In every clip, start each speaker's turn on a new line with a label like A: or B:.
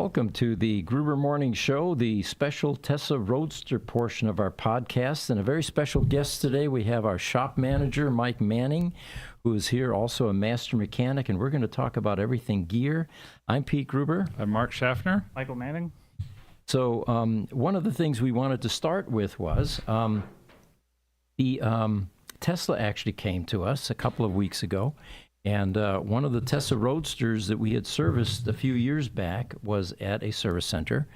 A: welcome to the Gruber Morning Show, the special Tesla Roadster portion of our podcast. And a very special guest today. We have our shop manager, Mike Manning, who is here, also a master mechanic, and we're going to talk about everything gear. I'm Pete Gruber.
B: I'm Mark Schaffner.
C: Michael Manning.
A: So one of the things we wanted to start with was the Tesla actually came to us a couple of weeks ago. And one of the Tesla Roadsters that we had serviced a few years back was at a service center.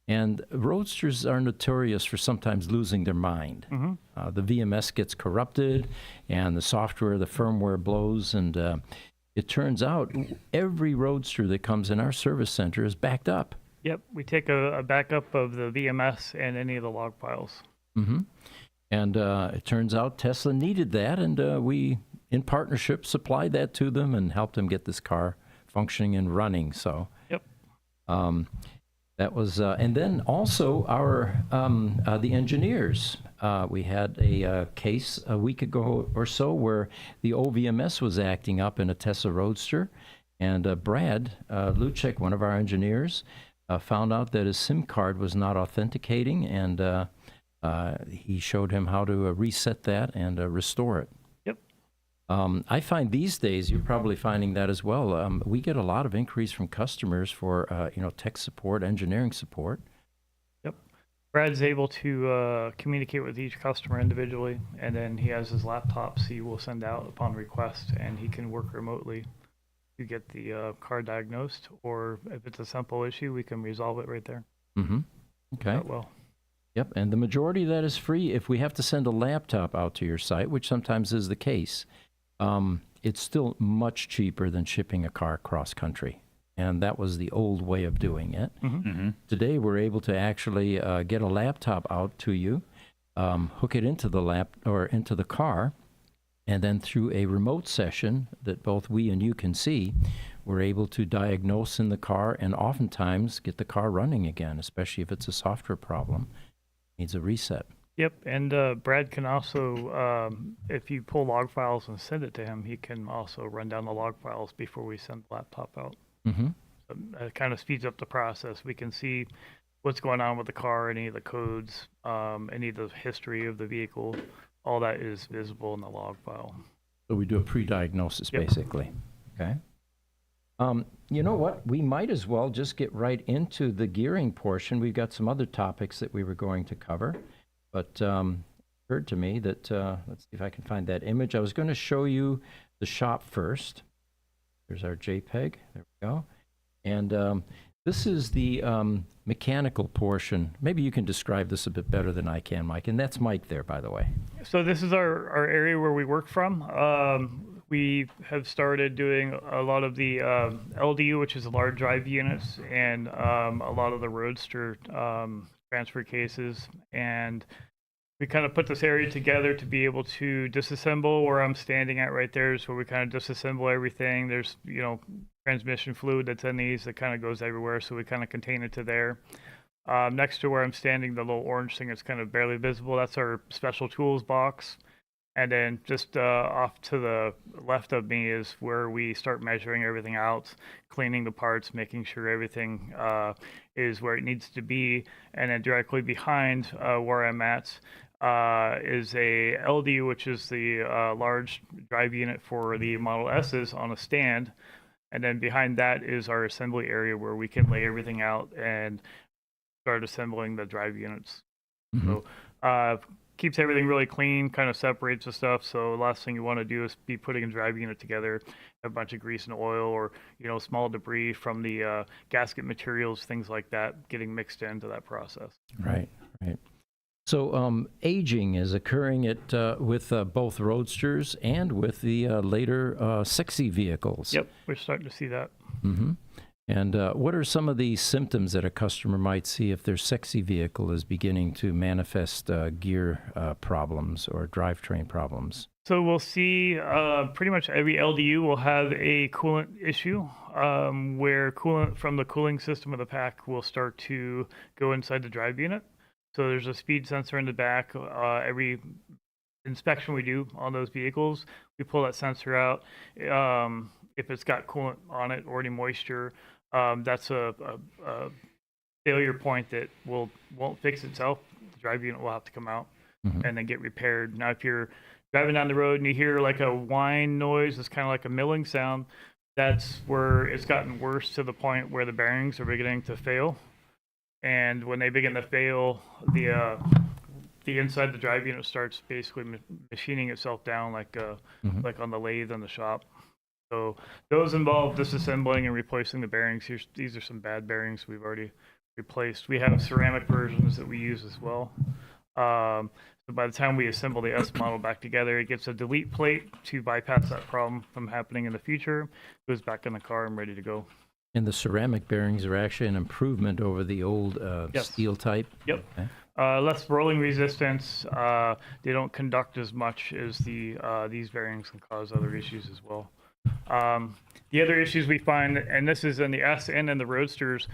A: And Roadsters are notorious for sometimes losing their mind. Mm-hmm. The VMS gets corrupted, and the software, the firmware blows. And it turns out every Roadster that comes in our service center is backed up.
C: Yep, we take a backup of the VMS and any of the log files.
A: Mm-hmm. And it turns out Tesla needed that, and we, in partnership, supplied that to them and helped them get this car functioning and running. So,
C: yep,
A: that was, and then also our the engineers. We had a case a week ago or so where the OVMS was acting up in a Tesla Roadster, and Brad Luchek, one of our engineers, found out that his SIM card was not authenticating, and he showed him how to reset that and restore it.
C: Yep.
A: I find these days, you're probably finding that as well, we get a lot of increase from customers for tech support, engineering support.
C: Yep. Brad's able to communicate with each customer individually, and then he has his laptops he will send out upon request, and he can work remotely to get the car diagnosed, or if it's a simple issue, we can resolve it right there.
A: Mm-hmm. Okay.
C: Well.
A: Yep, and the majority of that is free. If we have to send a laptop out to your site, which sometimes is the case, it's still much cheaper than shipping a car cross country. And that was the old way of doing it.
C: Mm-hmm.
B: Mm-hmm.
A: Today, we're able to actually get a laptop out to you, hook it into the into the car, and then through a remote session that both we and you can see, we're able to diagnose in the car and oftentimes get the car running again, especially if it's a software problem. Needs a reset.
C: Yep, and Brad can also, if you pull log files and send it to him, he can also run down the log files before we send the laptop out.
A: Mm-hmm.
C: So it kind of speeds up the process. We can see what's going on with the car, any of the codes, any of the history of the vehicle. All that is visible in the log file.
A: So we do a pre-diagnosis,
C: Yep.
A: basically. Okay. You know what? We might as well just get right into the gearing portion. We've got some other topics that we were going to cover, but it occurred to me that, let's see if I can find that image. I was going to show you the shop first. There's our JPEG. There we go. And this is the mechanical portion. Maybe you can describe this a bit better than I can, Mike. And that's Mike there, by the way.
C: So this is our area where we work from. We have started doing a lot of the LDU, which is the large drive units, and a lot of the Roadster transfer cases. And we kind of put this area together to be able to disassemble. Where I'm standing at right there is where we kind of disassemble everything. There's, transmission fluid that's in these that kind of goes everywhere, so we kind of contain it to there. Next to where I'm standing, the little orange thing is kind of barely visible. That's our special tools box. And then just off to the left of me is where we start measuring everything out, cleaning the parts, making sure everything is where it needs to be. And then directly behind where I'm at is a LD, which is the large drive unit for the Model S's on a stand. And then behind that is our assembly area where we can lay everything out and start assembling the drive units. Mm-hmm. So keeps everything really clean, kind of separates the stuff. So the last thing you want to do is be putting a drive unit together, a bunch of grease and oil, or small debris from the gasket materials, things like that, getting mixed into that process.
A: Right, right. So aging is occurring with both Roadsters and with the later sexy vehicles.
C: Yep, we're starting to see that.
A: Mm-hmm. And what are some of the symptoms that a customer might see if their sexy vehicle is beginning to manifest gear problems or drivetrain problems?
C: So we'll see pretty much every LDU will have a coolant issue where coolant from the cooling system of the pack will start to go inside the drive unit. So there's a speed sensor in the back. Every inspection we do on those vehicles, we pull that sensor out. If it's got coolant on it or any moisture, That's a failure point that won't fix itself. The drive unit will have to come out and then get repaired. Now, if you're driving down the road and you hear like a whine noise, it's kind of like a milling sound. That's where it's gotten worse to the point where the bearings are beginning to fail. And when they begin to fail, the inside the drive unit starts basically machining itself down like on the lathe in the shop. So those involve disassembling and replacing the bearings. These are some bad bearings we've already replaced. We have ceramic versions that we use as well. So by the time we assemble the S model back together, it gets a delete plate to bypass that problem from happening in the future. Goes back in the car and ready to go.
A: And the ceramic bearings are actually an improvement over the old
C: Yes.
A: steel type?
C: Yep.
A: Okay.
C: Less rolling resistance. They don't conduct as much as these bearings can cause other issues as well. The other issues we find, and this is in the S and in the Roadsters,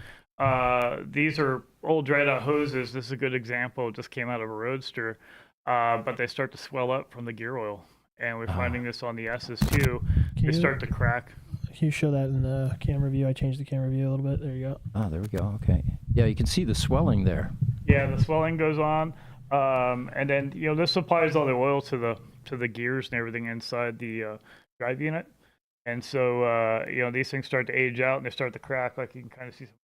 C: these are old dried out hoses. This is a good example. It just came out of a Roadster, but they start to swell up from the gear oil. And we're finding this on the S's too. They start to crack.
B: Can you show that in the camera view? I changed the camera view a little bit. There you go.
A: Oh, there we go. Okay. Yeah, you can see the swelling there.
C: Yeah, the swelling goes on, and then this supplies all the oil to the gears and everything inside the drive unit, and so these things start to age out and they start to crack. Like you can kind of see some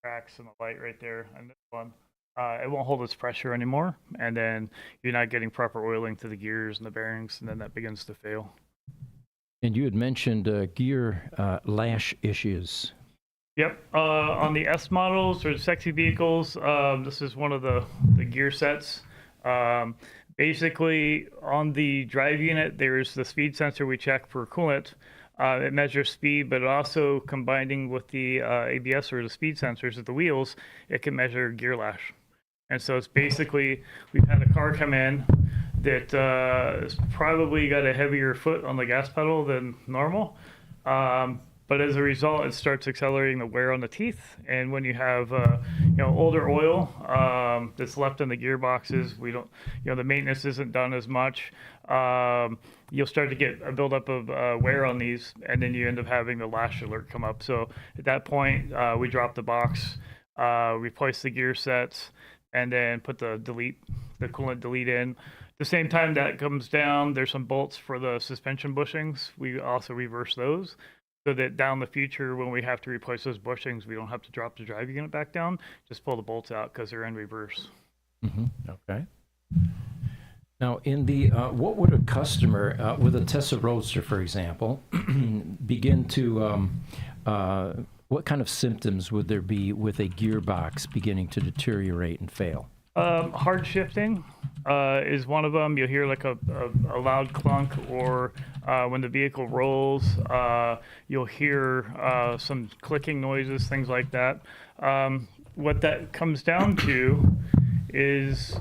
C: cracks in the light right there on this one. It won't hold its pressure anymore, and then you're not getting proper oiling to the gears and the bearings, and then that begins to fail.
A: And you had mentioned gear lash issues.
C: Yep. On the S models or the sexy vehicles, this is one of the gear sets. Basically, on the drive unit, there's the speed sensor we check for coolant. It measures speed, but also combining with the ABS or the speed sensors at the wheels, it can measure gear lash. And so it's basically, we've had a car come in that has probably got a heavier foot on the gas pedal than normal. But as a result, it starts accelerating the wear on the teeth. And when you have, older oil that's left in the gearboxes, we don't, the maintenance isn't done as much. You'll start to get a buildup of wear on these, and then you end up having the lash alert come up. So at that point, we drop the box, replace the gear sets, and then put the coolant delete in. The same time that comes down, there's some bolts for the suspension bushings. We also reverse those so that down the future, when we have to replace those bushings, we don't have to drop the drive unit back down. Just pull the bolts out because they're in reverse.
A: Okay. Now, in the what would a customer with a Tesla Roadster, for example, begin to what kind of symptoms would there be with a gearbox beginning to deteriorate and fail?
C: Hard shifting is one of them. You'll hear like a loud clunk, or when the vehicle rolls, you'll hear some clicking noises, things like that. What that comes down to is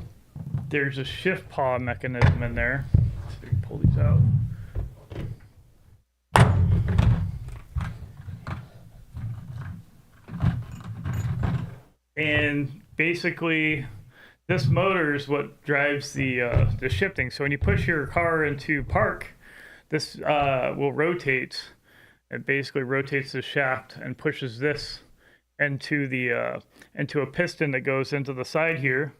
C: there's a shift paw mechanism in there. Let's see if we can pull these out. And basically, this motor is what drives the shifting. So when you push your car into park, this will rotate. It basically rotates the shaft and pushes this into a piston that goes into the side here.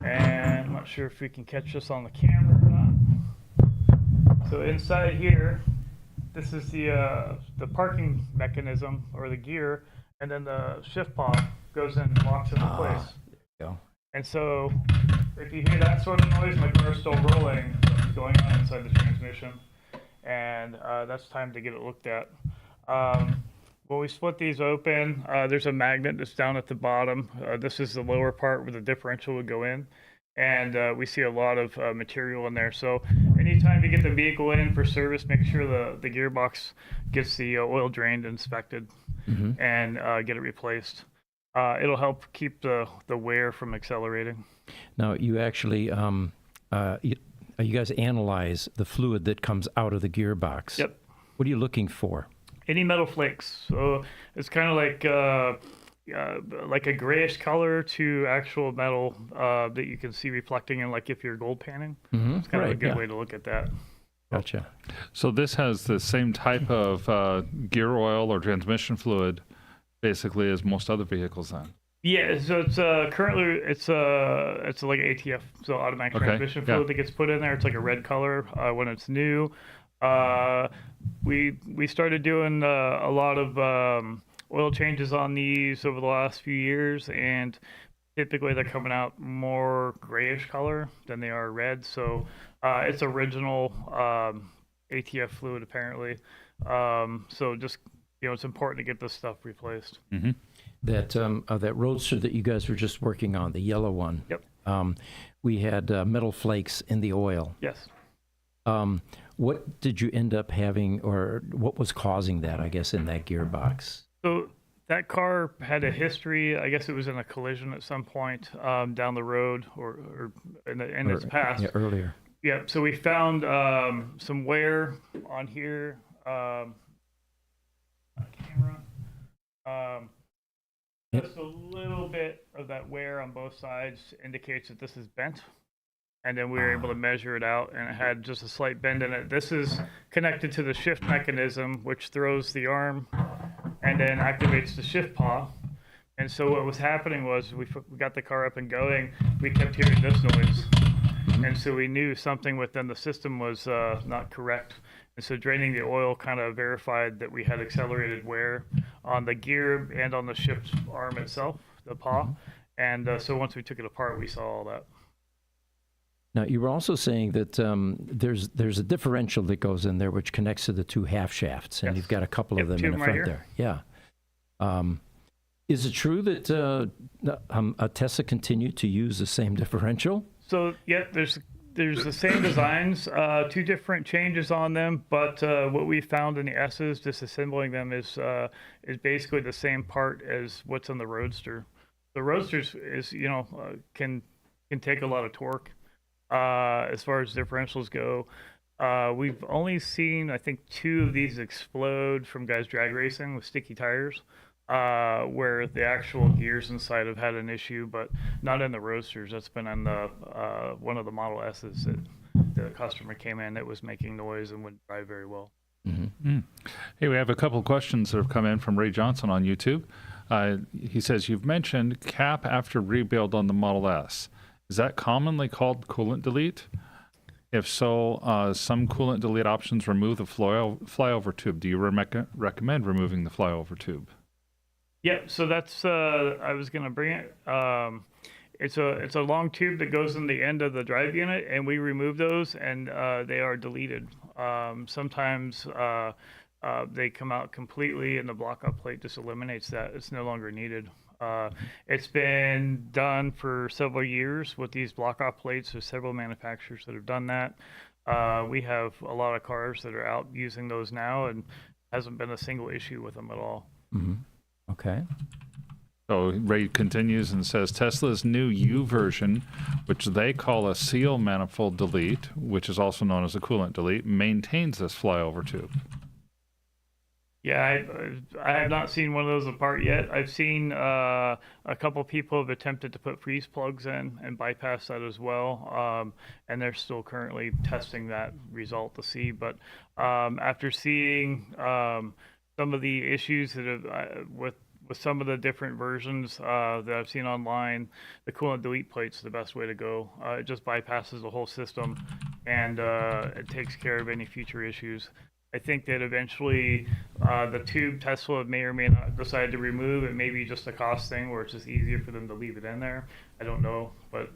C: And I'm not sure if we can catch this on the camera or not. So inside here, this is the parking mechanism or the gear, and then the shift paw goes in and locks into place.
A: There you go.
C: And so if you hear that sort of noise, my car's still rolling, something's going on inside the transmission, and that's time to get it looked at. When we split these open, there's a magnet that's down at the bottom. This is the lower part where the differential would go in, and we see a lot of material in there. So anytime you get the vehicle in for service, make sure the gearbox gets the oil drained, inspected, and get it replaced. It'll help keep the wear from accelerating.
A: Now, you actually, you guys analyze the fluid that comes out of the gearbox.
C: Yep.
A: What are you looking for?
C: Any metal flakes. So it's kind of like a grayish color to actual metal that you can see reflecting in, like if you're gold panning. It's kind of a good way to look at that.
A: Gotcha.
D: So this has the same type of gear oil or transmission fluid, basically, as most other vehicles then.
C: Yeah, so it's currently it's like ATF, so automatic
D: Okay,
C: transmission
D: yeah.
C: fluid that gets put in there. It's like a red color when it's new. We started doing a lot of oil changes on these over the last few years, and typically they're coming out more grayish color than they are red. So it's original ATF fluid apparently. So just it's important to get this stuff replaced.
D: Mm-hmm.
A: That Roadster that you guys were just working on, the yellow one.
C: Yep.
A: We had metal flakes in the oil.
C: Yes.
A: What did you end up having, or what was causing that, I guess, in that gearbox?
C: So that car had a history. I guess it was in a collision at some point down the road or in its past.
A: Yeah, earlier.
C: Yeah. So we found some wear on here. Camera. Just a little bit of that wear on both sides indicates that this is bent. And then we were able to measure it out, and it had just a slight bend in it. This is connected to the shift mechanism, which throws the arm and then activates the shift paw. And so what was happening was we got the car up and going. We kept hearing this noise. And so we knew something within the system was not correct. And so draining the oil kind of verified that we had accelerated wear on the gear and on the shift arm itself, the paw. And so once we took it apart, we saw all that.
A: Now, you were also saying that there's a differential that goes in there which connects to the two half shafts, and
C: Yes.
A: you've got a couple of them
C: two
A: in the
C: of 'em
A: front
C: right
A: there. Yeah. Is it true that Tesla continued to use the same differential?
C: So yeah, there's the same designs, two different changes on them, but what we found in the S's, disassembling them, is basically the same part as what's on the Roadster. The Roadsters is can take a lot of torque as far as differentials go. We've only seen, I think, 2 of these explode from guys drag racing with sticky tires, where the actual gears inside have had an issue, but not in the Roadsters. That's been on the one of the Model S's that the customer came in that was making noise and wouldn't drive very well.
D: Mm. Hey, we have a couple of questions that have come in from Ray Johnson on YouTube. He says, you've mentioned cap after rebuild on the Model S. Is that commonly called coolant delete? If so, some coolant delete options remove the flyover tube. Do you recommend removing the flyover tube?
C: Yeah, so that's I was gonna bring it. It's a long tube that goes in the end of the drive unit, and we remove those, and they are deleted. Sometimes they come out completely, and the block-up plate just eliminates that. It's no longer needed. It's been done for several years with these block-off plates. There's several manufacturers that have done that. We have a lot of cars that are out using those now, and hasn't been a single issue with them at all.
A: Mm-hmm. Okay.
D: So Ray continues and says, Tesla's new U version, which they call a seal manifold delete, which is also known as a coolant delete, maintains this flyover tube.
C: Yeah, I have not seen one of those apart yet. I've seen a couple people have attempted to put freeze plugs in and bypass that as well, and they're still currently testing that result to see. But after seeing some of the issues that have with some of the different versions that I've seen online, the coolant delete plate's the best way to go. It just bypasses the whole system, and it takes care of any future issues. I think that eventually the tube Tesla may or may not decide to remove. It may be just a cost thing where it's just easier for them to leave it in there. I don't know, but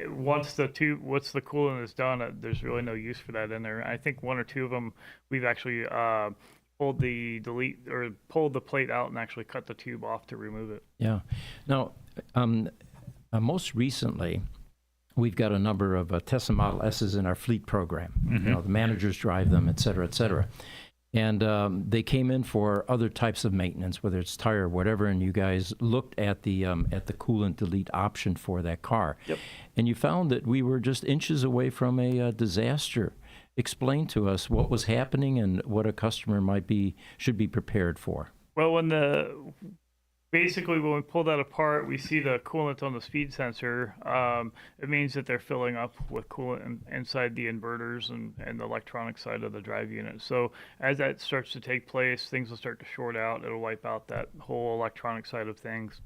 C: once the coolant is done, there's really no use for that in there. I think 1 or 2 of them we've actually pulled the plate out and actually cut the tube off to remove it.
A: Yeah. Now, most recently, we've got a number of Tesla Model S's in our fleet program.
D: Mm-hmm.
A: You know, the managers drive them, et cetera, et cetera. And they came in for other types of maintenance, whether it's tire or whatever, and you guys looked at the coolant delete option for that car.
C: Yep.
A: And you found that we were just inches away from a disaster. Explain to us what was happening and what a customer should be prepared for.
C: Well, basically, when we pull that apart, we see the coolant on the speed sensor. It means that they're filling up with coolant inside the inverters and the electronic side of the drive unit. So as that starts to take place, things will start to short out. It'll wipe out that whole electronic side of things.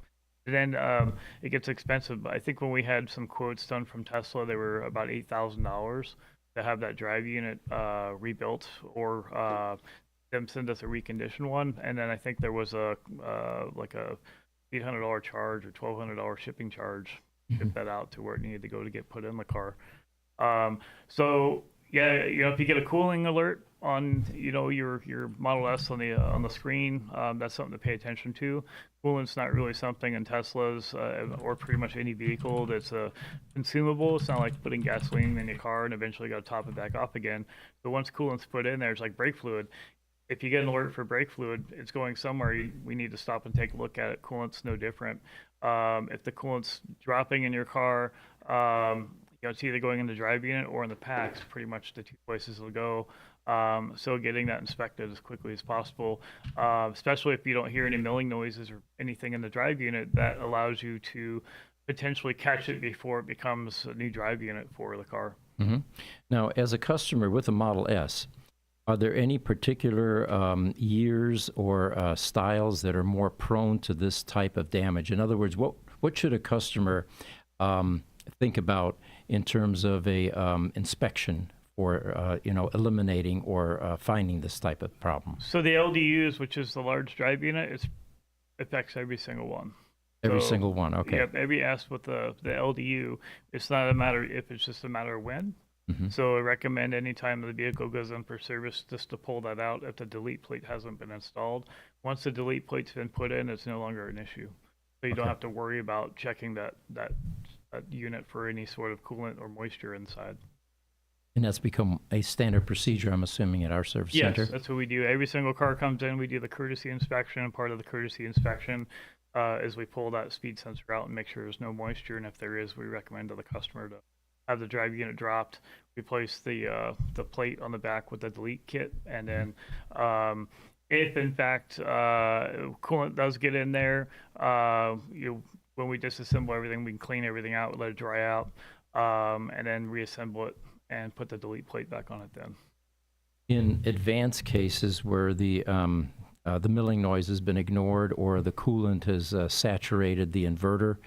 C: And then it gets expensive. I think when we had some quotes done from Tesla, they were about $8,000 to have that drive unit rebuilt, or them send us a reconditioned one. And then I think there was a like a $800 charge or $1,200 shipping charge to ship that out to where it needed to go to get put in the car. So yeah, if you get a cooling alert on your Model S on the screen, that's something to pay attention to. Coolant's not really something in Teslas or pretty much any vehicle that's a consumable. It's not like putting gasoline in your car and eventually got to top it back off again. So once coolant's put in there, it's like brake fluid. If you get an alert for brake fluid, it's going somewhere. We need to stop and take a look at it. Coolant's no different. If the coolant's dropping in your car, it's either going in the drive unit or in the packs, pretty much the two places it'll go. So getting that inspected as quickly as possible, especially if you don't hear any milling noises or anything in the drive unit, that allows you to potentially catch it before it becomes a new drive unit for the car.
A: Mm-hmm. Now, as a customer with a Model S, are there any particular years or styles that are more prone to this type of damage? In other words, what should a customer think about in terms of a inspection for eliminating or finding this type of problem?
C: So the LDUs, which is the large drive unit, it affects every single one.
A: Every
C: So,
A: single one, okay.
C: Yep, every S with the LDU, it's not a matter if, it's just a matter of when.
A: Mhm.
C: So I recommend anytime the vehicle goes in for service just to pull that out if the delete plate hasn't been installed. Once the delete plate's been put in, it's no longer an issue. So you don't
A: Okay.
C: have to worry about checking that unit for any sort of coolant or moisture inside.
A: And that's become a standard procedure, I'm assuming, at our service
C: Yes,
A: center?
C: that's what we do. Every single car comes in, we do the courtesy inspection, and part of the courtesy inspection is we pull that speed sensor out and make sure there's no moisture, and if there is, we recommend to the customer to have the drive unit dropped, replace the plate on the back with the delete kit, and then if in fact coolant does get in there, when we disassemble everything, we can clean everything out, let it dry out, and then reassemble it and put the delete plate back on it then.
A: In advanced cases where the milling noise has been ignored or the coolant has saturated the inverter,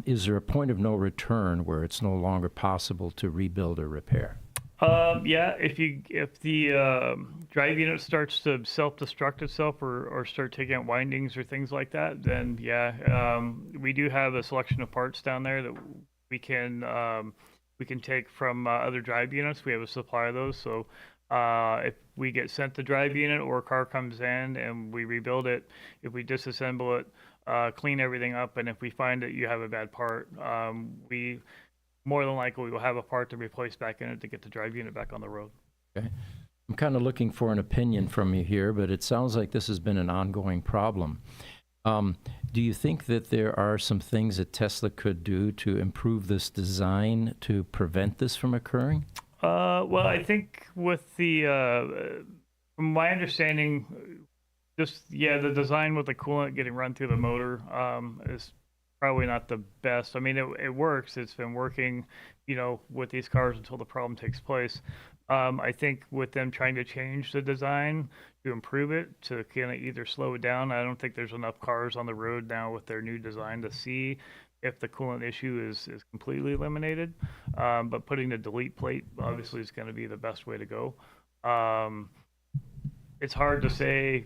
A: is there a point of no return where it's no longer possible to rebuild or repair?
C: Yeah, if the drive unit starts to self-destruct itself or start taking out windings or things like that, then yeah, we do have a selection of parts down there that we can take from other drive units. We have a supply of those. So if we get sent the drive unit or a car comes in and we rebuild it, if we disassemble it, clean everything up, and if we find that you have a bad part, we more than likely will have a part to replace back in it to get the drive unit back on the road.
A: Okay. I'm kind of looking for an opinion from you here, but it sounds like this has been an ongoing problem. Do you think that there are some things that Tesla could do to improve this design to prevent this from occurring?
C: Well, I think with from my understanding, the design with the coolant getting run through the motor is probably not the best. I mean, it works. It's been working, with these cars until the problem takes place. I think with them trying to change the design to improve it, to kind of either slow it down, I don't think there's enough cars on the road now with their new design to see if the coolant issue is completely eliminated. But putting the delete plate obviously is going to be the best way to go. It's hard to say,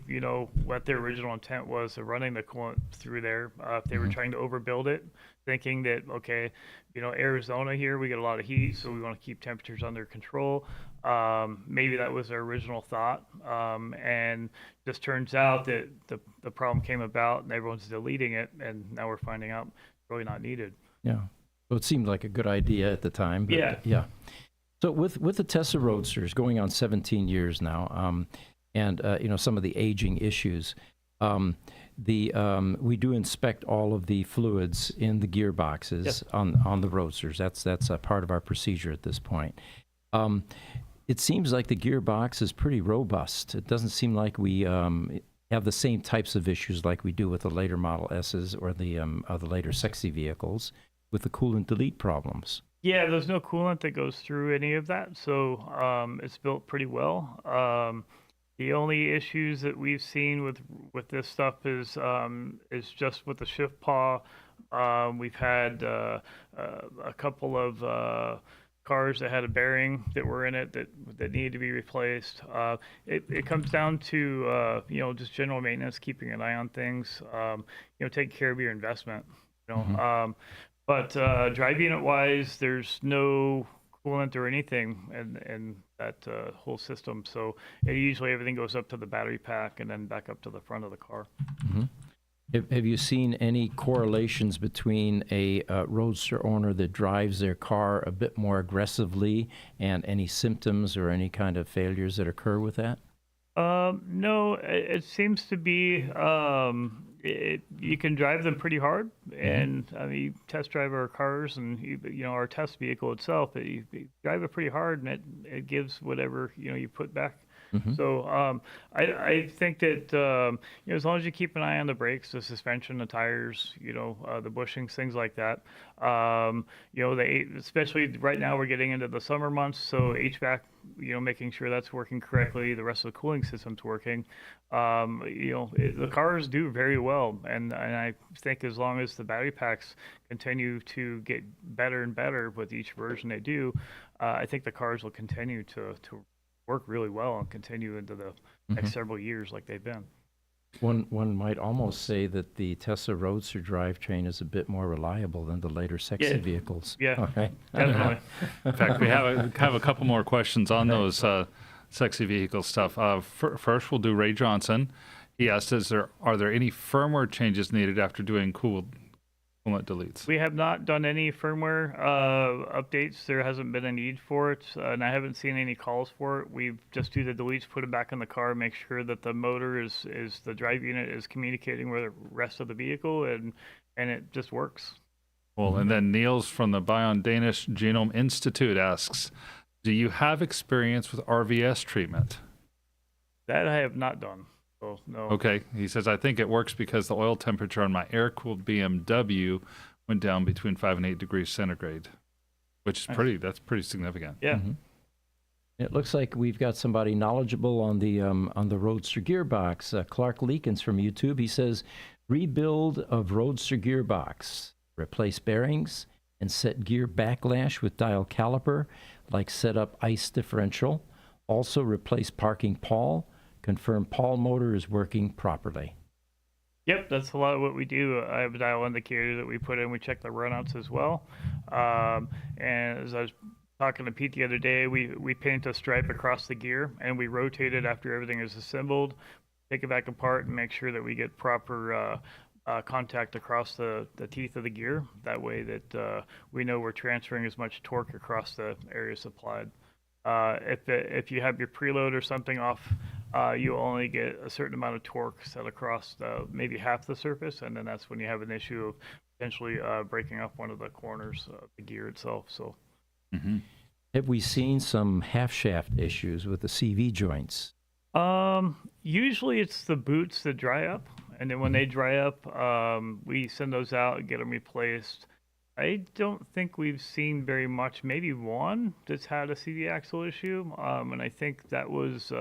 C: what their original intent was of running the coolant through there. If they were trying to overbuild it, thinking that, okay, Arizona here, we get a lot of heat, so we want to keep temperatures under control. Maybe that was their original thought. And just turns out that the problem came about and everyone's deleting it, and now we're finding out it's really not needed.
A: Yeah. Well, it seemed like a good idea at the time. But,
C: Yeah.
A: So with the Tesla Roadsters going on 17 years now, and some of the aging issues, we do inspect all of the fluids in the gearboxes
C: Yes.
A: on the Roadsters. That's a part of our procedure at this point. It seems like the gearbox is pretty robust. It doesn't seem like we have the same types of issues like we do with the later Model S's or the later sexy vehicles with the coolant delete problems.
C: Yeah, there's no coolant that goes through any of that, so it's built pretty well. The only issues that we've seen with this stuff is just with the shift paw. We've had a couple of cars that had a bearing that were in it that needed to be replaced. It comes down to just general maintenance, keeping an eye on things. Taking care of your investment. But drive unit wise, there's no coolant or anything in that whole system. So usually everything goes up to the battery pack and then back up to the front of the car.
A: Mm-hmm. Have you seen any correlations between a Roadster owner that drives their car a bit more aggressively and any symptoms or any kind of failures that occur with that?
C: No, it seems to be you can drive them pretty hard, and I mean, you test drive our cars and our test vehicle itself. You drive it pretty hard, and it gives whatever you put back.
A: Mm-hmm.
C: So I think that as long as you keep an eye on the brakes, the suspension, the tires, the bushings, things like that. Especially right now we're getting into the summer months, so HVAC, making sure that's working correctly, the rest of the cooling system's working. The cars do very well, and I think as long as the battery packs continue to get better and better with each version they do, I think the cars will continue to work really well and continue into the next several years like they've been.
A: One might almost say that the Tesla Roadster drivetrain is a bit more reliable than the later sexy vehicles.
C: Yeah,
A: okay.
C: Definitely.
D: In fact, we have a couple more questions on those sexy vehicle stuff. First, we'll do Ray Johnson. He asked, are there any firmware changes needed after doing coolant deletes?
C: We have not done any firmware updates. There hasn't been a need for it, and I haven't seen any calls for it. We just do the deletes, put them back in the car, make sure that the motor is the drive unit is communicating with the rest of the vehicle, and it just works.
D: Well, and then Niels from the Bion Danish Genome Institute asks, do you have experience with RVS treatment?
C: That I have not done. Oh, no.
D: Okay. He says, I think it works because the oil temperature on my air-cooled BMW went down between 5 and 8 degrees centigrade, which is that's pretty significant.
C: Yeah.
A: Mm-hmm. It looks like we've got somebody knowledgeable on the Roadster gearbox. Clark Leakins from YouTube. He says, rebuild of Roadster gearbox, replace bearings, and set gear backlash with dial caliper, like set up ice differential. Also replace parking pawl. Confirm pawl motor is working properly.
C: Yep, that's a lot of what we do. I have a dial indicator that we put in. We check the runouts as well. And as I was talking to Pete the other day, we paint a stripe across the gear, and we rotate it after everything is assembled, take it back apart, and make sure that we get proper contact across the teeth of the gear. That way that we know we're transferring as much torque across the area supplied. If you have your preload or something off, you only get a certain amount of torque set across maybe half the surface, and then that's when you have an issue of potentially breaking up one of the corners of the gear itself. So,
A: have we seen some half shaft issues with the CV joints?
C: Usually it's the boots that dry up, and then when they dry up, we send those out and get them replaced. I don't think we've seen very much. Maybe one that's had a CV axle issue, and I think that was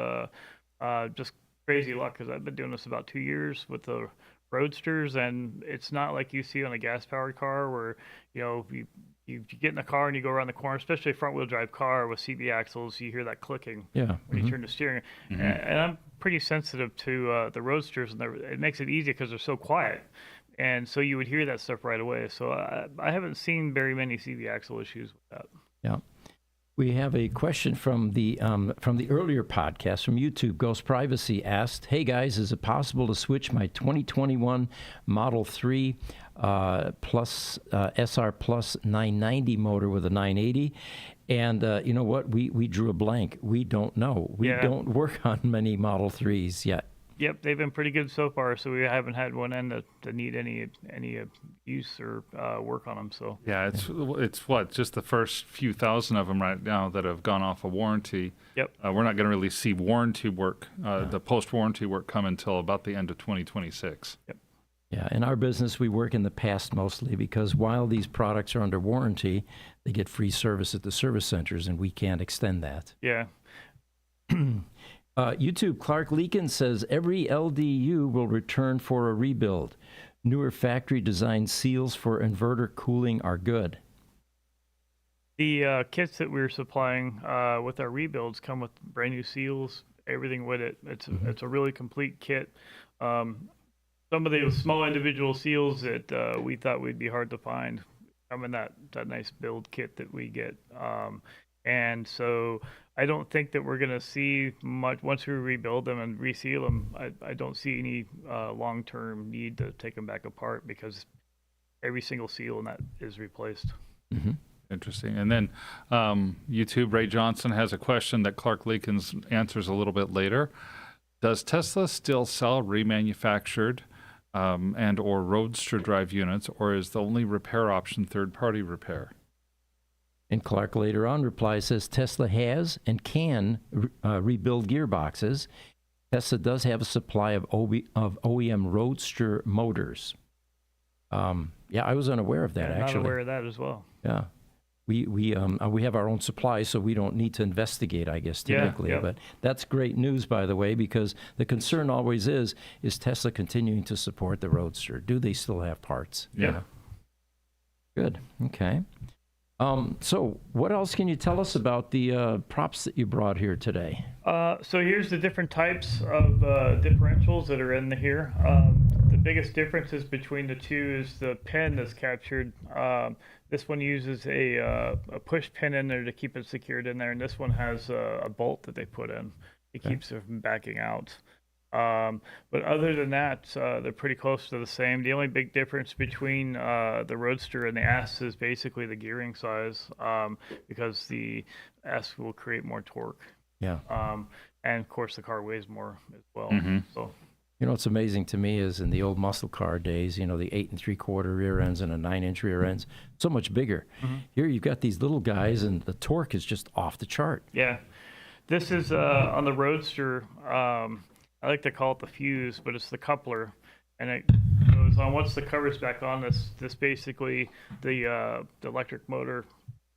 C: just crazy luck because I've been doing this about 2 years with the Roadsters, and it's not like you see on a gas-powered car where you get in the car and you go around the corner, especially a front-wheel drive car with CV axles, you hear that clicking when you turn the steering. And I'm pretty sensitive to the Roadsters, and it makes it easy because they're so quiet. And so you would hear that stuff right away. So I haven't seen very many CV axle issues with that.
A: Yeah. We have a question from the earlier podcast from YouTube. Ghost Privacy asked, hey guys, is it possible to switch my 2021 Model 3 plus SR Plus 990 motor with a 980? And you know what? We drew a blank. We don't know. We don't work on many Model 3s yet.
C: Yep, they've been pretty good so far. So we haven't had one end that need any use or work on them. So
D: Yeah, it's what, just the first few thousand of them right now that have gone off a warranty.
C: yep.
D: We're not going to really see warranty work, the post-warranty work come until about the end of 2026.
A: Yeah, in our business, we work in the past mostly because while these products are under warranty, they get free service at the service centers, and we can't extend that.
C: Yeah.
A: YouTube, Clark Leakin says every LDU will return for a rebuild. Newer factory designed seals for inverter cooling are good.
C: The kits that we're supplying with our rebuilds come with brand new seals, everything with it. It's a really complete kit. Some of the small individual seals that we thought would be hard to find come in that nice build kit that we get. And so I don't think that we're going to see much once we rebuild them and reseal them. I don't see any long-term need to take them back apart because every single seal in that is replaced.
A: Mm-hmm.
D: Interesting. And then YouTube, Ray Johnson has a question that Clark Leakins answers a little bit later. Does Tesla still sell remanufactured and or Roadster drive units, or is the only repair option third-party repair?
A: And Clark later on replies, says Tesla has and can rebuild gearboxes. Tesla does have a supply of OEM Roadster motors. Yeah, I was unaware of that,
C: Yeah,
A: actually.
C: not aware of that as well.
A: Yeah. We have our own supply, so we don't need to investigate, I guess,
C: Yeah,
A: typically.
C: yeah.
A: But that's great news, by the way, because the concern always is Tesla continuing to support the Roadster? Do they still have parts?
D: Yeah.
A: Good. Okay. So what else can you tell us about the props that you brought here today?
C: So here's the different types of differentials that are in here. The biggest differences between the two is the pin that's captured. This one uses a push pin in there to keep it secured in there, and this one has a bolt that they put in. It keeps it from backing out. But other than that, they're pretty close to the same. The only big difference between the Roadster and the S is basically the gearing size, because the S will create more torque.
A: Yeah.
C: And of course the car weighs more as well.
D: Mhm.
C: So
A: You know what's amazing to me is in the old muscle car days, the 8 3/4 rear ends and a 9-inch rear ends, so much bigger. Here you've got these little guys, and the torque is just off the chart.
C: yeah, this is on the Roadster. I like to call it the fuse, but it's the coupler, and it goes on. Once the cover's back on, this basically the electric motor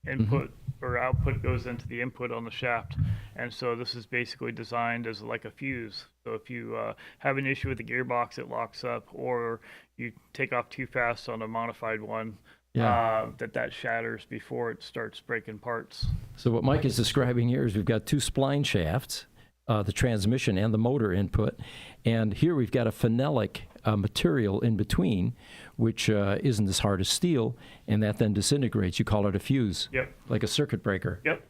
C: input or output goes into the input on the shaft, and so this is basically designed as like a fuse. So if you have an issue with the gearbox, it locks up, or you take off too fast on a modified one, that shatters before it starts breaking parts.
A: So what Mike is describing here is we've got two spline shafts, the transmission and the motor input, and here we've got a phenolic material in between, which isn't as hard as steel, and that then disintegrates. You call it a fuse.
C: Yep.
A: Like a circuit breaker.
C: Yep.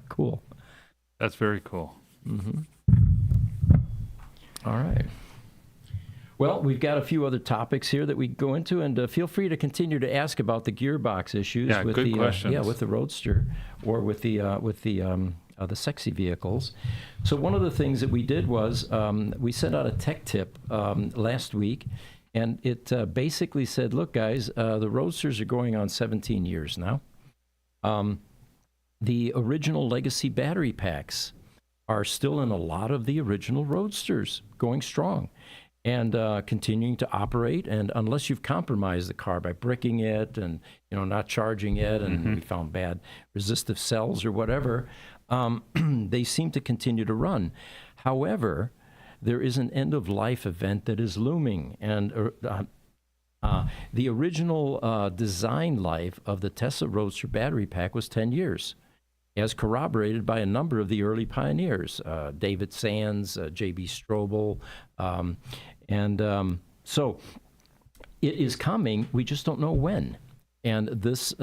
A: Cool.
D: That's very cool.
A: All right. Well, we've got a few other topics here that we can go into, and feel free to continue to ask about the gearbox issues
D: Yeah,
A: with
D: good
A: the
D: questions.
A: with the Roadster or with the sexy vehicles. So one of the things that we did was we sent out a tech tip last week, and it basically said, "Look, guys, the Roadsters are going on 17 years now. The original legacy battery packs are still in a lot of the original Roadsters, going strong and continuing to operate. And unless you've compromised the car by bricking it and not charging it, and we found bad resistive cells or whatever, they seem to continue to run. However, there is an end-of-life event that is looming, and the original design life of the Tesla Roadster battery pack was 10 years. As corroborated by a number of the early pioneers, David Sands, J.B. Strobel, so it is coming. We just don't know when. And this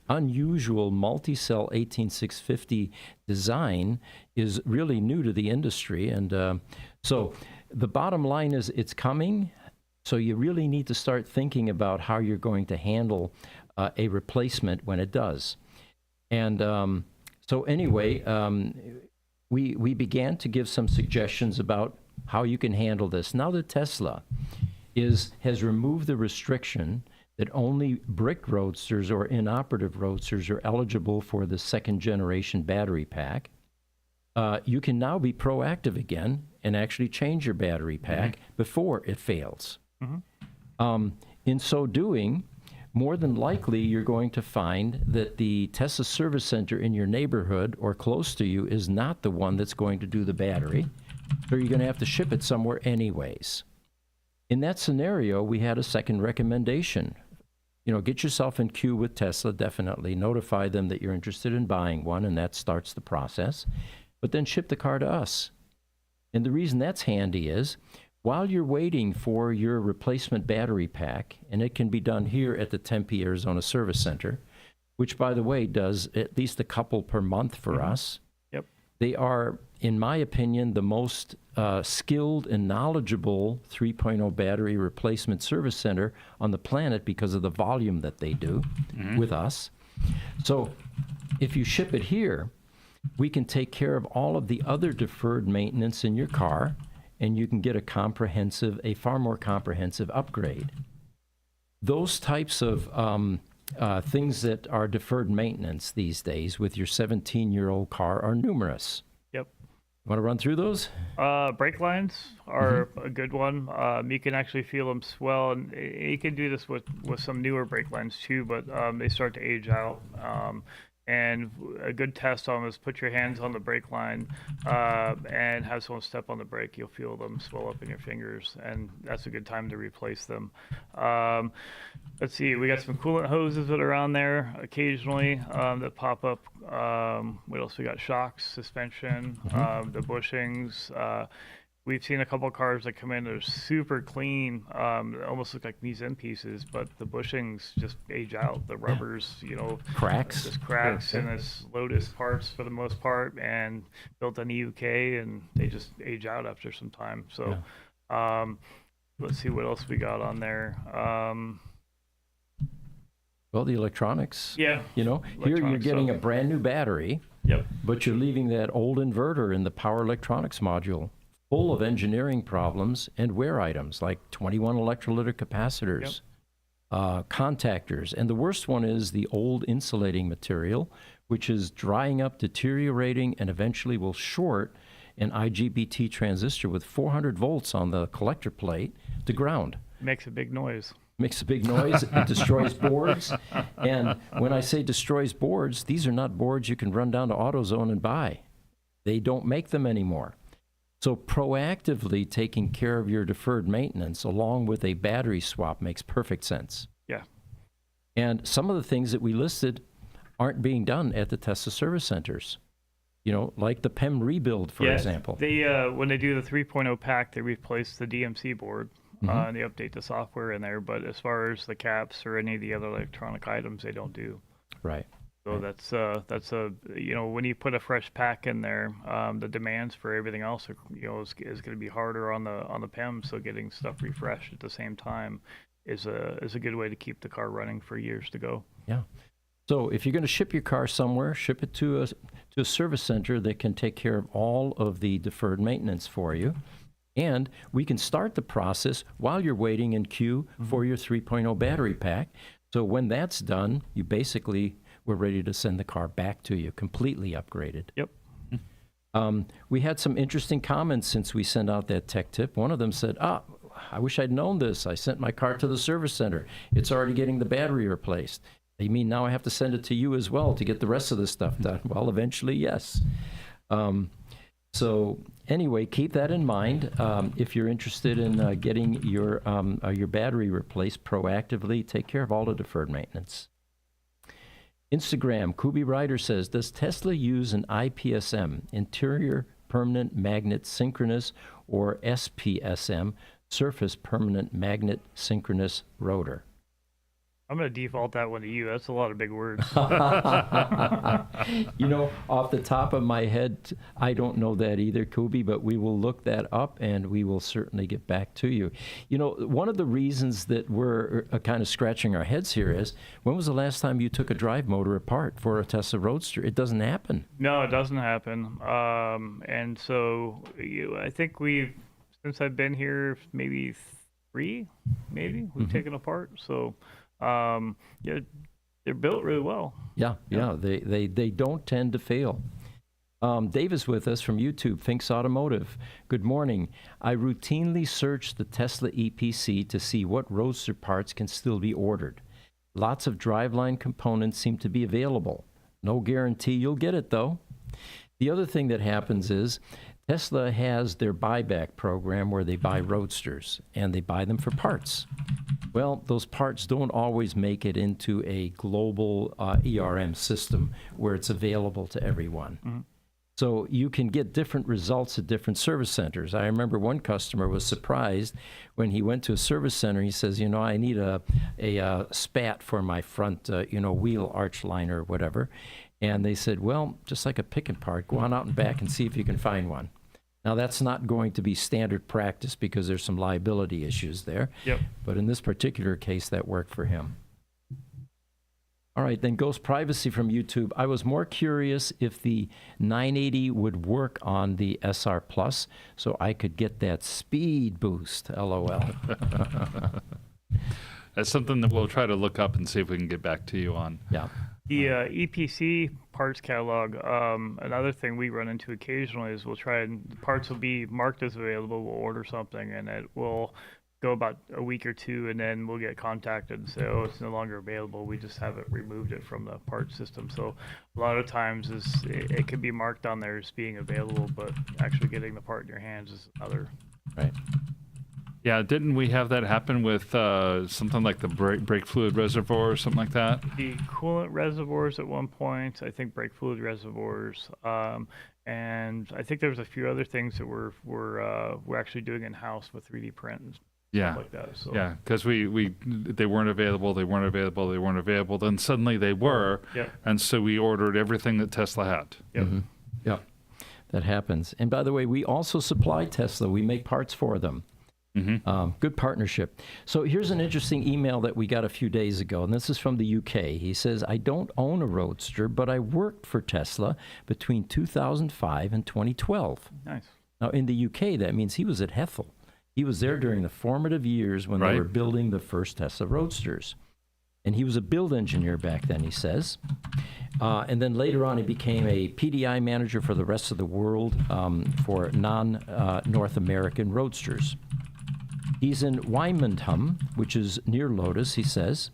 A: unusual multi-cell 18650 design is really new to the industry. And so the bottom line is it's coming. So you really need to start thinking about how you're going to handle a replacement when it does. And so anyway, we began to give some suggestions about how you can handle this. Now that Tesla has removed the restriction that only brick roadsters or inoperative roadsters are eligible for the second generation battery pack, you can now be proactive again and actually change your battery pack before it fails. In so doing, more than likely you're going to find that the Tesla service center in your neighborhood or close to you is not the one that's going to do the battery, so you're going to have to ship it somewhere anyways. In that scenario, we had a second recommendation. Get yourself in queue with Tesla, definitely. Notify them that you're interested in buying one, and that starts the process. But then ship the car to us. And the reason that's handy is, while you're waiting for your replacement battery pack, and it can be done here at the Tempe, Arizona Service Center, which, by the way, does at least a couple per month for us.
C: Yep.
A: They are, in my opinion, the most skilled and knowledgeable 3.0 battery replacement service center on the planet because of the volume that they do with us. So if you ship it here, we can take care of all of the other deferred maintenance in your car, and you can get a far more comprehensive upgrade. Those types of things that are deferred maintenance these days with your 17-year-old car are numerous.
C: Yep.
A: Want to run through those?
C: Brake lines are a good one. You can actually feel them swell, and you can do this with some newer brake lines too, but they start to age out. And a good test on them is put your hands on the brake line and have someone step on the brake. You'll feel them swell up in your fingers, and that's a good time to replace them. Let's see, we got some coolant hoses that are on there occasionally that pop up. What else? We got shocks, suspension, the bushings. We've seen a couple of cars that come in that are super clean, almost look like museum pieces, but the bushings just age out. The rubbers,
A: Cracks.
C: just cracks, and it's Lotus parts for the most part, and built on EUK, and they just age out after some time. So, let's see what else we got on there.
A: Well, the electronics.
C: Yeah.
A: Here you're
C: Electronic
A: getting
C: stuff.
A: a brand new battery,
C: Yep.
A: but you're leaving that old inverter in the power electronics module full of engineering problems and wear items like 21 electrolytic capacitors, contactors. And the worst one is the old insulating material, which is drying up, deteriorating, and eventually will short an IGBT transistor with 400 volts on the collector plate to ground.
C: Makes a big noise.
A: Makes a big noise. It destroys boards. And when I say destroys boards, these are not boards you can run down to AutoZone and buy. They don't make them anymore. So proactively taking care of your deferred maintenance along with a battery swap makes perfect sense.
C: Yeah.
A: And some of the things that we listed aren't being done at the Tesla service centers. Like the PEM rebuild, for example.
C: They when they do the 3.0 pack, they replace the DMC board and they update the software in there. But as far as the caps or any of the other electronic items, they don't do.
A: Right.
C: So that's when you put a fresh pack in there, the demands for everything else are, is going to be harder on the PEM. So getting stuff refreshed at the same time is a good way to keep the car running for years to go.
A: Yeah. So if you're going to ship your car somewhere, ship it to a service center that can take care of all of the deferred maintenance for you. And we can start the process while you're waiting in queue for your 3.0 battery pack. So when that's done, we're ready to send the car back to you, completely upgraded.
C: Yep.
A: We had some interesting comments since we sent out that tech tip. One of them said, I wish I'd known this. I sent my car to the service center. It's already getting the battery replaced. You mean now I have to send it to you as well to get the rest of the stuff done? Well, eventually, yes. So anyway, keep that in mind. If you're interested in getting your battery replaced proactively, take care of all the deferred maintenance. Instagram, Kubi Ryder says, does Tesla use an IPSM, interior permanent magnet synchronous, or SPSM, surface permanent magnet synchronous rotor?
C: I'm going to default that one to you. That's a lot of big words.
A: Off the top of my head, I don't know that either, Kubi, but we will look that up and we will certainly get back to you. One of the reasons that we're kind of scratching our heads here is, when was the last time you took a drive motor apart for a Tesla Roadster? It doesn't happen.
C: No, it doesn't happen. And so I think we've since I've been here, maybe 3, maybe we've taken apart. So, yeah, they're built really well.
A: Yeah, they don't tend to fail. Dave is with us from YouTube, Finks Automotive. Good morning. I routinely search the Tesla EPC to see what Roadster parts can still be ordered. Lots of driveline components seem to be available. No guarantee you'll get it, though. The other thing that happens is Tesla has their buyback program where they buy Roadsters, and they buy them for parts. Well, those parts don't always make it into a global ERM system where it's available to everyone. Mm-hmm. So you can get different results at different service centers. I remember one customer was surprised when he went to a service center. He says, I need a spat for my front, wheel arch liner or whatever. And they said, well, just like a pick and part, go on out and back and see if you can find one. Now, that's not going to be standard practice because there's some liability issues there.
C: Yep.
A: But in this particular case, that worked for him. All right, then Ghost Privacy from YouTube. I was more curious if the 980 would work on the SR Plus so I could get that speed boost, LOL.
D: That's something that we'll try to look up and see if we can get back to you on.
A: Yeah.
C: The EPC parts catalog, another thing we run into occasionally is the parts will be marked as available, we'll order something, and it will go about a week or two, and then we'll get contacted and say, oh, it's no longer available. We just haven't removed it from the part system. So a lot of times it can be marked on there as being available, but actually getting the part in your hands is another.
A: Right.
D: Yeah, didn't we have that happen with something like the brake fluid reservoir or something like that?
C: The coolant reservoirs at one point, I think brake fluid reservoirs, and I think there was a few other things that we're actually doing in-house with 3D print and
D: yeah.
C: stuff like that. So.
D: Yeah, because they weren't available, then suddenly they were,
C: Yep.
D: And so we ordered everything that Tesla had.
C: Yep.
A: Mm-hmm. Yep, that happens. And by the way, we also supply Tesla. We make parts for them. Mm-hmm. Good partnership. So here's an interesting email that we got a few days ago, and this is from the UK. He says, I don't own a Roadster, but I worked for Tesla between 2005 and 2012.
C: Nice.
A: Now, in the UK, that means he was at Hethel. He was there during the formative years when they were building the first Tesla Roadsters. And he was a build engineer back then, he says. And then later on, he became a PDI manager for the rest of the world for non-North American Roadsters. He's in Wymondham, which is near Lotus, he says.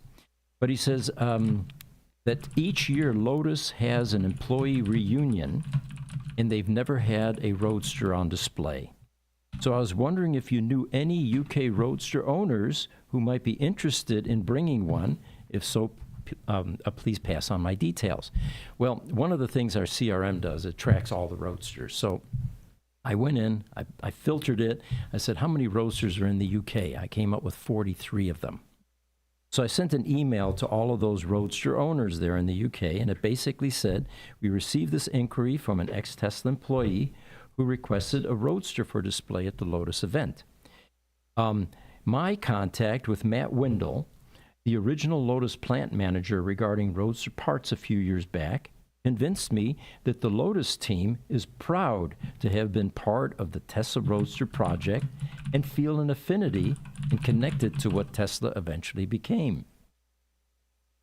A: But he says that each year Lotus has an employee reunion, and they've never had a Roadster on display. So I was wondering if you knew any UK Roadster owners who might be interested in bringing one. If so, please pass on my details. Well, one of the things our CRM does, it tracks all the Roadsters. So I went in, I filtered it. I said, how many Roadsters are in the UK? I came up with 43 of them. So I sent an email to all of those Roadster owners there in the UK, and it basically said, we received this inquiry from an ex-Tesla employee who requested a Roadster for display at the Lotus event. My contact with Matt Windle, the original Lotus plant manager regarding Roadster parts a few years back, convinced me that the Lotus team is proud to have been part of the Tesla Roadster project and feel an affinity and connected to what Tesla eventually became.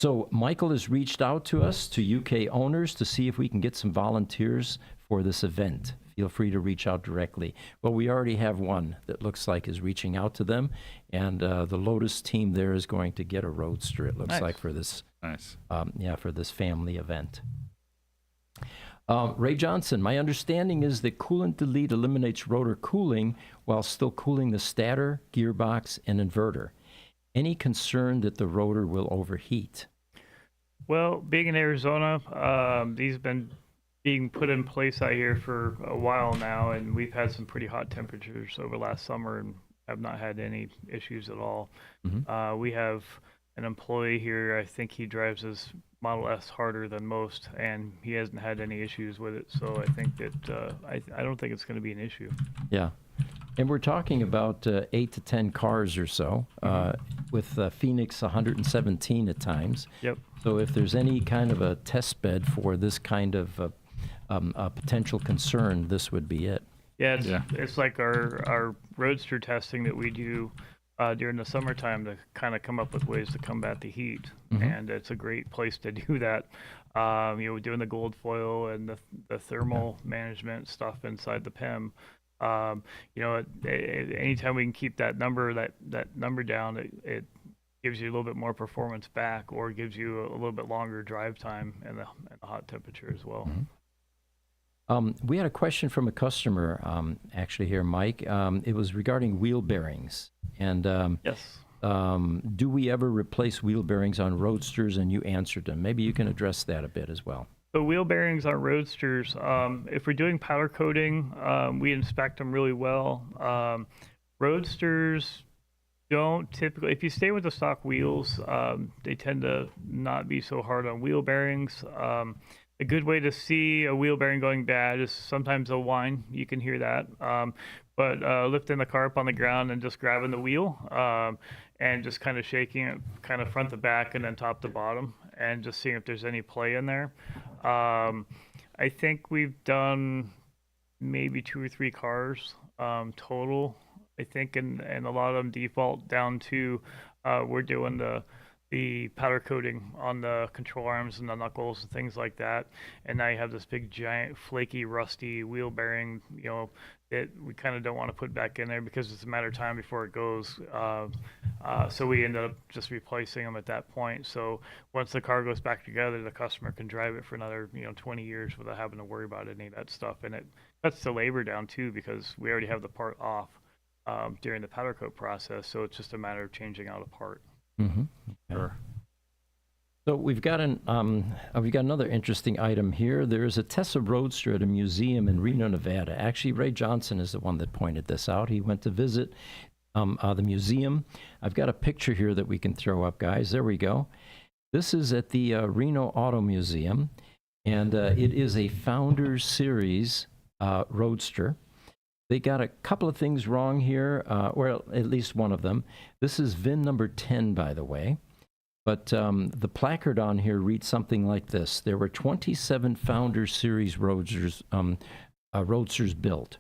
A: So Michael has reached out to us, to UK owners, to see if we can get some volunteers for this event. Feel free to reach out directly. Well, we already have one that looks like is reaching out to them, and the Lotus team there is going to get a Roadster, it looks like, for this, for this family event. Ray Johnson, my understanding is that coolant delete eliminates rotor cooling while still cooling the stator, gearbox, and inverter. Any concern that the rotor will overheat?
C: Well, being in Arizona, these have been being put in place out here for a while now, and we've had some pretty hot temperatures over last summer and have not had any issues at all. Mm-hmm. We have an employee here, I think he drives his Model S harder than most, and he hasn't had any issues with it, so I think that I don't think it's going to be an issue.
A: Yeah. And we're talking about 8 to 10 cars or so, with Phoenix 117 at times.
C: Yep.
A: So if there's any kind of a test bed for this kind of a potential concern, this would be it.
C: Yeah, it's like our Roadster testing that we do during the summertime to kind of come up with ways to combat the heat. And it's a great place to do that. Doing the gold foil and the thermal management stuff inside the PEM. Anytime we can keep that number down, it gives you a little bit more performance back, or gives you a little bit longer drive time in the hot temperature as well.
A: We had a question from a customer, actually here, Mike. It was regarding wheel bearings. And
C: Yes.
A: do we ever replace wheel bearings on Roadsters? And you answered them. Maybe you can address that a bit as well.
C: So wheel bearings on Roadsters, if we're doing powder coating, we inspect them really well. Roadsters don't typically, if you stay with the stock wheels, they tend to not be so hard on wheel bearings. A good way to see a wheel bearing going bad is sometimes they'll whine. You can hear that. But lifting the car up on the ground and just grabbing the wheel and just kind of shaking it kind of front to back and then top to bottom, and just seeing if there's any play in there. I think we've done maybe 2 or 3 cars total, I think, and a lot of them default down to we're doing the powder coating on the control arms and the knuckles and things like that. And now you have this big, giant, flaky, rusty wheel bearing, that we kind of don't want to put back in there because it's a matter of time before it goes. So we end up just replacing them at that point. So once the car goes back together, the customer can drive it for another, 20 years without having to worry about any of that stuff. And it cuts the labor down too, because we already have the part off during the powder coat process. So it's just a matter of changing out a part.
D: Sure.
A: So we've got another interesting item here. There is a Tesla Roadster at a museum in Reno, Nevada. Actually, Ray Johnson is the one that pointed this out. He went to visit the museum. I've got a picture here that we can throw up, guys. There we go. This is at the Reno Auto Museum, and it is a Founders Series Roadster. They got a couple of things wrong here, or at least one of them. This is VIN number 10, by the way. But the placard on here reads something like this. There were 27 Founders Series Roadsters built.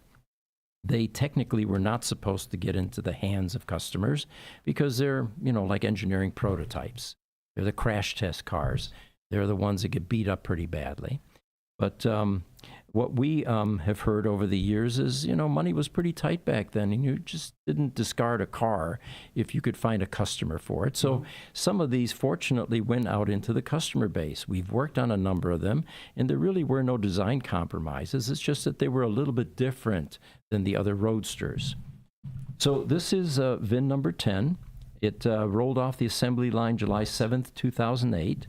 A: They technically were not supposed to get into the hands of customers because they're, like engineering prototypes. They're the crash test cars. They're the ones that get beat up pretty badly. But what we have heard over the years is, money was pretty tight back then, and you just didn't discard a car if you could find a customer for it. So some of these, fortunately, went out into the customer base. We've worked on a number of them, and there really were no design compromises. It's just that they were a little bit different than the other Roadsters. So this is VIN number 10. It rolled off the assembly line July 7th, 2008.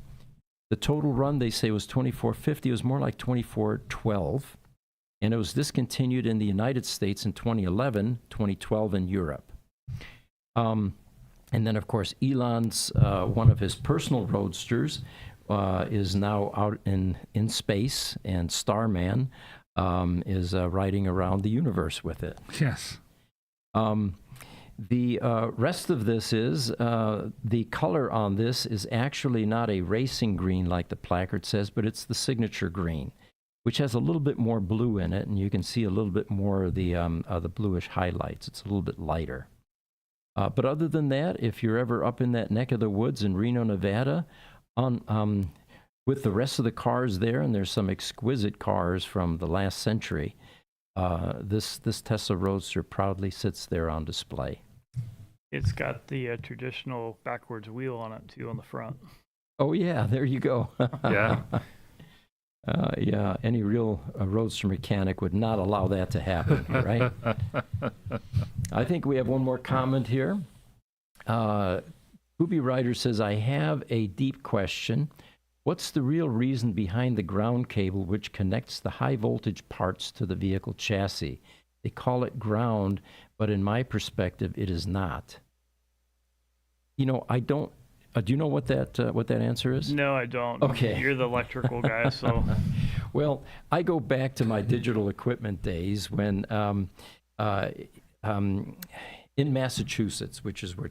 A: The total run, they say, was 2450. It was more like 2412. And it was discontinued in the United States in 2011, 2012 in Europe. And then, of course, Elon's, one of his personal Roadsters, is now out in space, and Starman is riding around the universe with it.
D: Yes.
A: The rest of this is, the color on this is actually not a racing green like the placard says, but it's the signature green, which has a little bit more blue in it, and you can see a little bit more of the bluish highlights. It's a little bit lighter. But other than that, if you're ever up in that neck of the woods in Reno, Nevada, with the rest of the cars there, and there's some exquisite cars from the last century, this Tesla Roadster proudly sits there on display.
C: It's got the traditional backwards wheel on it too on the front.
A: Oh yeah, there you go.
D: Yeah.
A: Yeah, any real Roadster mechanic would not allow that to happen, right? I think we have one more comment here. Booby Rider says, I have a deep question. What's the real reason behind the ground cable which connects the high voltage parts to the vehicle chassis? They call it ground, but in my perspective, it is not. I don't. Do you know what that answer is?
C: No, I don't.
A: Okay.
C: You're the electrical guy, so.
A: Well, I go back to my digital equipment days when, in Massachusetts, which is where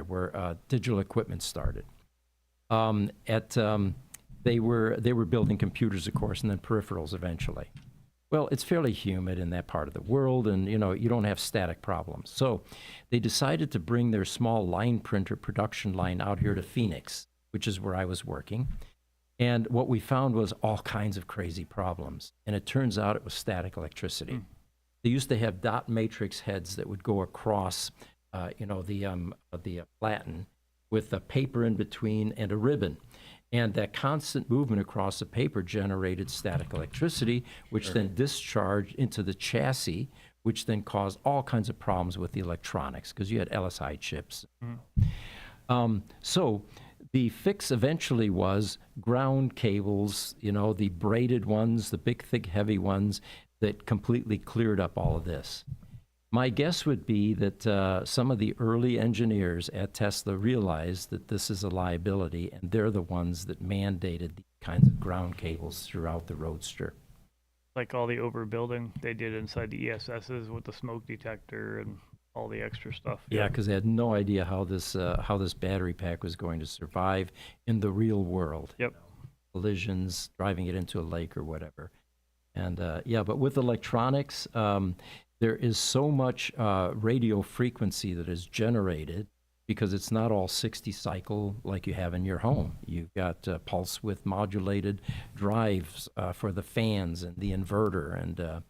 A: where digital equipment started. They were building computers, of course, and then peripherals eventually. Well, it's fairly humid in that part of the world, and you know, you don't have static problems. So they decided to bring their small line printer production line out here to Phoenix, which is where I was working. And what we found was all kinds of crazy problems. And it turns out it was static electricity. They used to have dot matrix heads that would go across, the platen with a paper in between and a ribbon. And that constant movement across the paper generated static electricity, which then discharged into the chassis, which then caused all kinds of problems with the electronics because you had LSI chips. So the fix eventually was ground cables, you know, the braided ones, the big, thick, heavy ones that completely cleared up all of this. My guess would be that some of the early engineers at Tesla realized that this is a liability, and they're the ones that mandated these kinds of ground cables throughout the Roadster.
C: Like all the overbuilding they did inside the ESSs with the smoke detector and all the extra stuff.
A: Yeah, because they had no idea how this battery pack was going to survive in the real world.
C: Yep.
A: Collisions, driving it into a lake or whatever. And but with electronics, there is so much radio frequency that is generated because it's not all 60 cycle like you have in your home. You've got pulse width modulated drives for the fans and the inverter and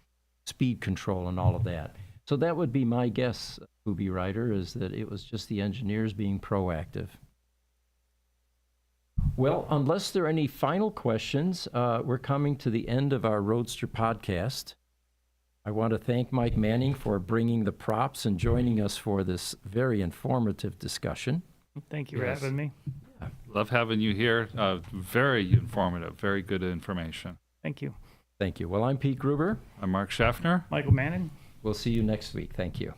A: speed control and all of that. So that would be my guess, Booby Rider, is that it was just the engineers being proactive. Well, unless there are any final questions, we're coming to the end of our Roadster podcast. I want to thank Mike Manning for bringing the props and joining us for this very informative discussion.
C: Thank you for having me.
D: Love having you here. Very informative, very good information.
C: Thank you.
A: Thank you. Well, I'm Pete Gruber.
D: I'm Mark Schaffner.
C: Michael Manning.
A: We'll see you next week. Thank you.